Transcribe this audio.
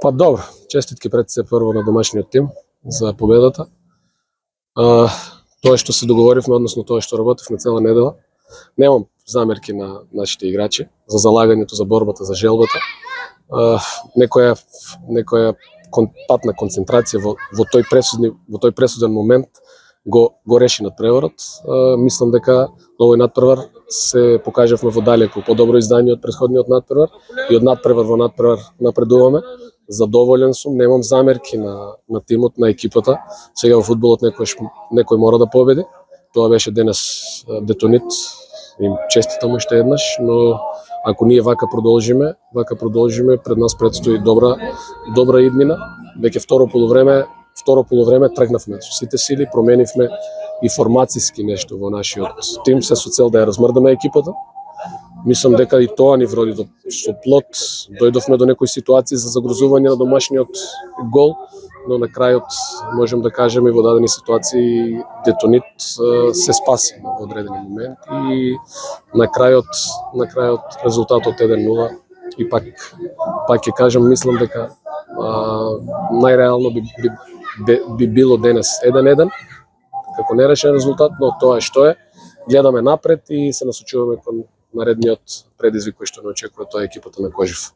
Па добро, честитки пред се прво на домашниот тим за победата. Тоа што се договоривме, односно тоа што работевме цела недела, немам замерки на нашите играчи за залагањето, за борбата, за желбата. Некоја пат на концентрација во тој пресуден момент го реши надпреварот. Мислам дека овој надпревар се покажавме во далеку подобро издание од претходниот надпревар и од надпревар во надпревар напредуваме. Задоволен сум, немам замерки на тимот, на екипата. Сега во фудбалот некој мора да победи. Тоа беше денес Детонит. Им честитам уште еднаш, но ако ние вака продолжиме, пред нас предстои добра иднина. Веќе второ полувреме тргнавме со сите сили, променивме и формацијски нешто во нашиот тим, се со цел да ја размрдаме екипата. Мислам дека и тоа ни вроди со плод. Дојдовме до некои ситуации за загрозување на домашниот гол, но на крајот можем да кажеме во дадени ситуации Детонит се спаси во одредени момент и на крајот резултатот 1-0 и пак ќе кажам, мислам дека најреално би било денес 1-1 како нерешен резултат, но тоа е што е. Гледаме напред и се насочуваме кон наредниот предизвик кој што не очекува, тоа е екипата на Кожев.